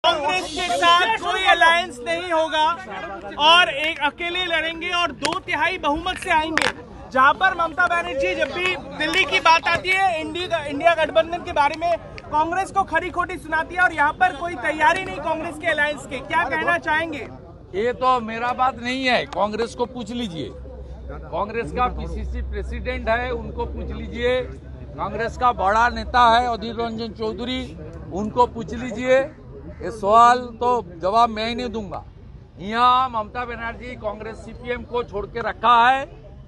कांग्रेस के साथ कोई अलायंस नहीं होगा और एक अकेले लड़ेंगे और 2/3 बहुमत से आएंगे। जहां पर ममता बनर्जी जब भी दिल्ली की बात आती है इंडिया गठबंधन के बारे में कांग्रेस को खरी खोटी सुनाती है और यहाँ पर कोई तैयारी नहीं कांग्रेस के अलायंस के, क्या कहना चाहेंगे? ये तो मेरा बात नहीं है, कांग्रेस को पूछ लीजिए। कांग्रेस का पीसीसी प्रेसिडेंट है, उनको पूछ लीजिए। कांग्रेस का बड़ा नेता है अधीर रंजन चौधरी, उनको पूछ लीजिए। ये सवाल तो जवाब मैं ही नहीं दूंगा। यहाँ ममता बनर्जी कांग्रेस सीपीएम को छोड़ के रखा है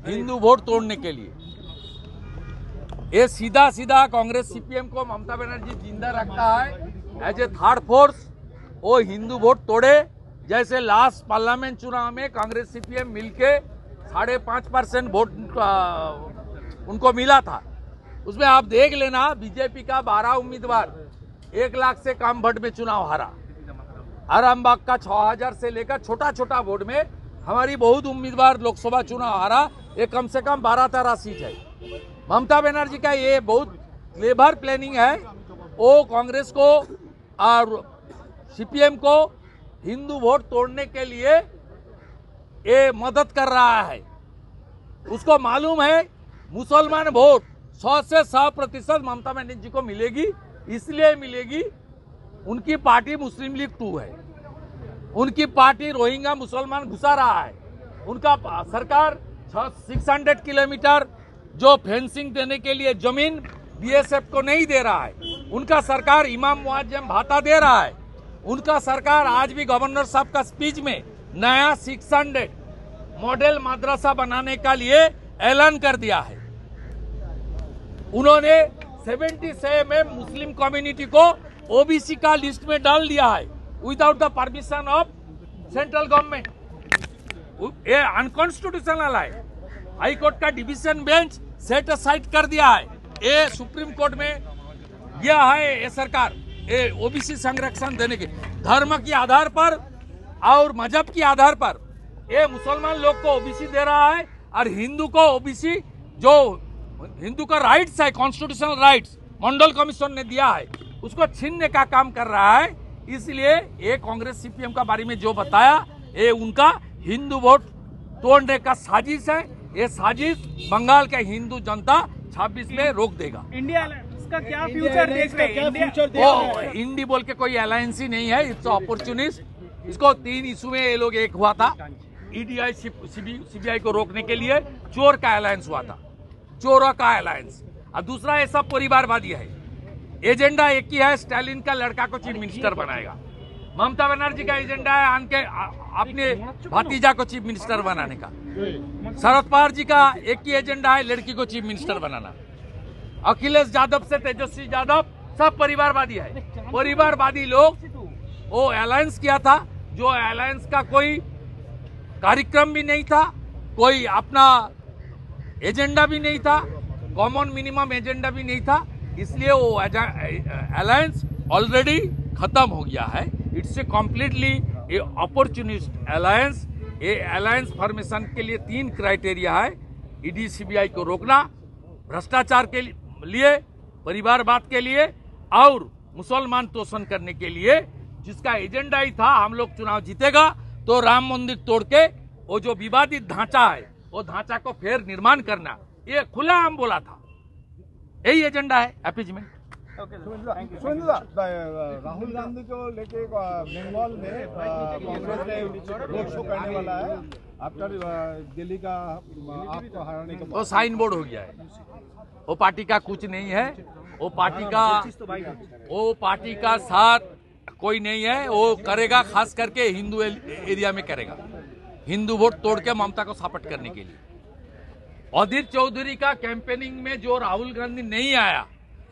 हिंदू वोट तोड़ने के लिए। ये सीधा सीधा कांग्रेस सीपीएम को ममता बनर्जी जिंदा रखता है एज ए थर्ड फोर्स। वो हिंदू वोट तोड़े, जैसे लास्ट पार्लियामेंट चुनाव में कांग्रेस सीपीएम मिलके 5.5% वोट उनको मिला था। उसमें आप देख लेना, बीजेपी का 12 उम्मीदवार 1 लाख से कम वोट में चुनाव हारा। आरामबाग का 6000 से लेकर छोटा छोटा वोट में हमारी बहुत उम्मीदवार लोकसभा चुनाव हारा। ये कम से कम 12-13 सीट है। ममता बनर्जी का ये बहुत क्लेवर प्लानिंग है। वो कांग्रेस को और सीपीएम को हिंदू वोट तोड़ने के लिए ये मदद कर रहा है। उसको मालूम है मुसलमान वोट 100 से 100% ममता बनर्जी को मिलेगी। इसलिए मिलेगी, उनकी पार्टी मुस्लिम लीग 2 है, उनकी पार्टी रोहिंग्या मुसलमान घुसा रहा है। उनका सरकार 600 किलोमीटर जो फेंसिंग देने के लिए जमीन बीएसएफ को नहीं दे रहा है। उनका सरकार इमाम मुआज्जम भाता दे रहा है। उनका सरकार आज भी गवर्नर साहब का स्पीच में नया 600 मॉडल मदरसा बनाने का लिए ऐलान कर दिया है। उन्होंने 77 में मुस्लिम कम्युनिटी को ओबीसी का लिस्ट में डाल दिया है without the permission of central government. ये अनकॉन्स्टिट्यूशनल है। हाई कोर्ट का डिवीजन बेंच सेट असाइड कर दिया है। ये सुप्रीम कोर्ट में गया है ये सरकार, ये ओबीसी संरक्षण देने के धर्म के आधार पर और मजहब के आधार पर ये मुसलमान लोग को ओबीसी दे रहा है और हिंदू को ओबीसी जो हिंदू का राइट्स है, कॉन्स्टिट्यूशनल राइट्स मंडल कमीशन ने दिया है, उसको छीनने का काम कर रहा है। इसलिए ये कांग्रेस सीपीएम का बारे में जो बताया, ये उनका हिंदू वोट तोड़ने का साजिश है। ये साजिश बंगाल के हिंदू जनता 26 में रोक देगा। इंडिया का क्या फ्यूचर देख रहे हैं? इंडी बोल के कोई अलायंस ही नहीं है, इट्स अपॉर्चुनिस्ट। इसको 3 इशू में ये लोग एक हुआ था। ईडीआई सीबीआई को रोकने के लिए चोर का अलायंस हुआ था, चोरों का अलायंस। और दूसरा ये सब परिवारवादी है। एजेंडा एक ही है, स्टालिन का लड़का को चीफ मिनिस्टर बनाएगा। ममता बनर्जी का एजेंडा है अपने भतीजा को चीफ मिनिस्टर बनाने का। शरद पवार जी का एक ही एजेंडा है, लड़की को चीफ मिनिस्टर बनाना। अखिलेश यादव से तेजस्वी यादव सब परिवारवादी है। परिवारवादी लोग वो अलायंस किया था, जो अलायंस का कोई कार्यक्रम भी नहीं था, कोई अपना एजेंडा भी नहीं था, कॉमन मिनिमम एजेंडा भी नहीं था। इसलिए वो अलायंस ऑलरेडी खत्म हो गया है। It's a completely A opportunist alliance. ये अलायंस फॉर्मेशन के लिए 3 क्राइटेरिया है। ईडी सीबीआई को रोकना, भ्रष्टाचार के लिए, परिवारवाद के लिए और मुसलमान तोषण करने के लिए, जिसका एजेंडा ही था हम लोग चुनाव जीतेगा तो राम मंदिर तोड़ के वो जो विवादित ढांचा है वो ढांचा को फिर निर्माण करना, ये खुला हम बोला था। यही एजेंडा है अपीजमेंट। राहुल गांधी को लेके बंगाल में कांग्रेस ने रोड शो करने वाला है आफ्टर दिल्ली का आपको हराने के बाद। वो साइन बोर्ड हो गया है। वो पार्टी का कुछ नहीं है। वो पार्टी का साथ कोई नहीं है। वो करेगा खास करके हिंदू एरिया में करेगा, हिंदू वोट तोड़ के ममता को सपोर्ट करने के लिए। अधीर चौधरी का कैंपेनिंग में जो राहुल गांधी नहीं आया,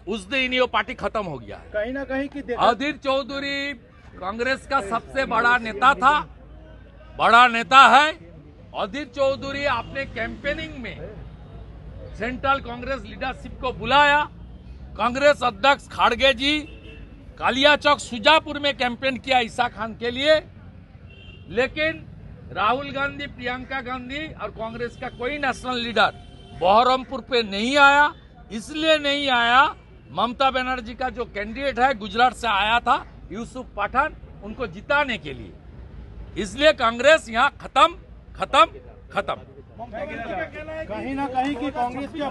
उस दिन वो पार्टी खत्म हो गया है। कहीं ना कहीं की अधीर चौधरी कांग्रेस का सबसे बड़ा नेता था, बड़ा नेता है। अधीर चौधरी अपने कैंपेनिंग में सेंट्रल कांग्रेस लीडरशिप को बुलाया। कांग्रेस अध्यक्ष खाड़गे जी कालिया चौक सुजापुर में कैंपेन किया ईसा खान के लिए, लेकिन राहुल गांधी, प्रियंका गांधी और कांग्रेस का कोई नेशनल लीडर बहरमपुर पे नहीं आया। इसलिए नहीं आया, ममता बनर्जी का जो कैंडिडेट है गुजरात से आया था यूसुफ पठान, उनको जिताने के लिए। इसलिए कांग्रेस यहाँ खत्म खत्म खत्म। कहीं ना कहीं की कांग्रेस की